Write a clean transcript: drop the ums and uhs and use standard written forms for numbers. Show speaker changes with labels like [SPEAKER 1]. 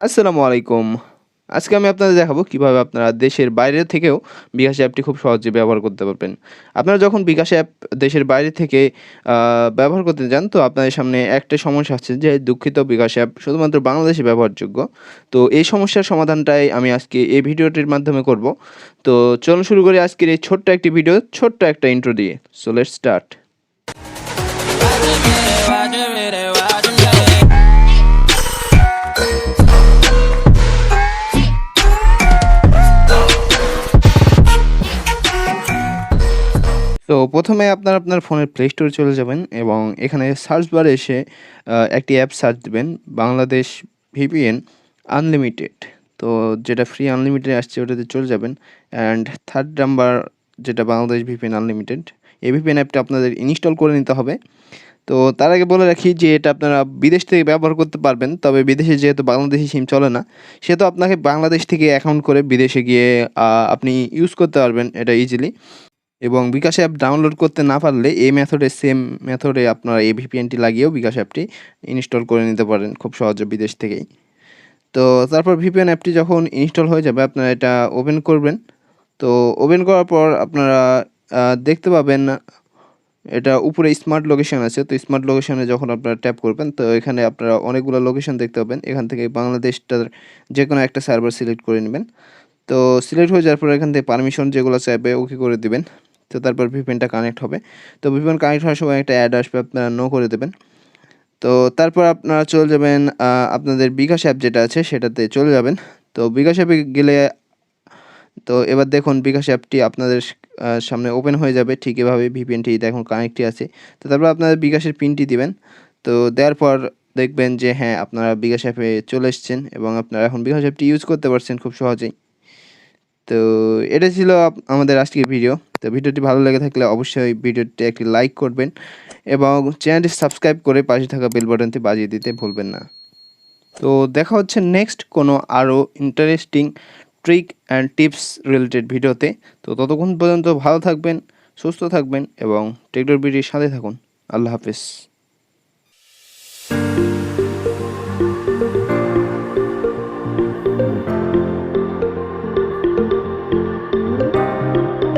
[SPEAKER 1] আসসালামু আলাইকুম। আজকে আমি আপনাদের দেখাবো কিভাবে আপনারা দেশের বাইরে থেকেও বিকাশ অ্যাপটি খুব সহজে ব্যবহার করতে পারবেন। আপনারা যখন বিকাশ অ্যাপ দেশের বাইরে থেকে আ ব্যবহার করতে যান, তো আপনাদের সামনে একটা সমস্যা আছে যে দুঃখিত, বিকাশ অ্যাপ শুধুমাত্র বাংলাদেশে ব্যবহারযোগ্য। তো এই সমস্যার সমাধানটাই আমি আজকে এই ভিডিওটির মাধ্যমে করব। তো চলুন শুরু করি আজকের এই ছোট্ট একটি ভিডিও, ছোট্ট একটা ইন্ট্রো দিয়ে। So let's start. তো ১ম এ আপনার ফোনের প্লে স্টোরে চলে যাবেন এবং এখানে সার্চ বারে এসে একটি অ্যাপ সার্চ দিবেন, বাংলাদেশ ভিপিএন আনলিমিটেড। তো যেটা ফ্রি আনলিমিটেড আসছে ওটাতে চলে যাবেন। অ্যান্ড 3rd নাম্বার যেটা বাংলাদেশ ভিপিএন আনলিমিটেড, এই ভিপিএন অ্যাপটা আপনাদের ইনস্টল করে নিতে হবে। তো তার আগে বলে রাখি যে এটা আপনারা বিদেশ থেকে ব্যবহার করতে পারবেন। তবে বিদেশে যেহেতু বাংলাদেশি সিম চলে না, সেহেতু আপনাকে বাংলাদেশ থেকে অ্যাকাউন্ট করে বিদেশে গিয়ে আপনি ইউজ করতে পারবেন এটা ইজিলি। এবং বিকাশ অ্যাপ ডাউনলোড করতে না পারলে এই সেম মেথডে আপনারা এই ভিপিএনটি লাগিয়েও বিকাশ অ্যাপটি ইনস্টল করে নিতে পারেন খুব সহজে বিদেশ থেকেই। তো তারপর ভিপিএন অ্যাপটি যখন ইনস্টল হয়ে যাবে আপনারা এটা ওপেন করবেন। তো ওপেন করার পর আপনারা দেখতে পাবেন এটা উপরে স্মার্ট লোকেশন আছে। তো স্মার্ট লোকেশনে যখন আপনারা ট্যাপ করবেন, তো এখানে আপনারা অনেকগুলো লোকেশন দেখতে পাবেন। এখান থেকে বাংলাদেশটার যেকোনো একটা সার্ভার সিলেক্ট করে নেবেন। তো সিলেক্ট হয়ে যাওয়ার পর এখান থেকে পারমিশন যেগুলো চাইবে ওকে করে দিবেন। তো তারপর ভিপিএনটা কানেক্ট হবে। তো ভিপিএন কানেক্ট হওয়ার সময় একটা অ্যাড আসবে, আপনারা নো করে দেবেন। তো তারপর আপনারা চলে যাবেন আপনাদের বিকাশ অ্যাপ যেটা আছে সেটাতে চলে যাবেন। তো বিকাশ অ্যাপে গেলে তো এবার দেখুন বিকাশ অ্যাপটি আপনাদের সামনে ওপেন হয়ে যাবে ঠিক এভাবে। ভিপিএনটি দেখুন কানেক্টই আছে। তো তারপর আপনাদের বিকাশের পিনটি দিবেন। তো দেওয়ার পর দেখবেন যে হ্যাঁ, আপনারা বিকাশ অ্যাপে চলে এসেছেন এবং আপনারা এখন বিকাশ অ্যাপটি ইউজ করতে পারছেন খুব সহজেই। তো এটা ছিল আমাদের আজকের ভিডিও। তো ভিডিওটি ভালো লেগে থাকলে অবশ্যই ভিডিওতে একটি লাইক করবেন এবং চ্যানেলটি সাবস্ক্রাইব করে পাশে থাকা বেল বাটনটি বাজিয়ে দিতে ভুলবেন না। তো দেখা হচ্ছে নেক্সট কোনো আরও interesting trick and tips related ভিডিওতে। তো ততক্ষণ পর্যন্ত ভালো থাকবেন, সুস্থ থাকবেন এবং টেকনোলজির সাথে থাকুন। আল্লাহ হাফেজ।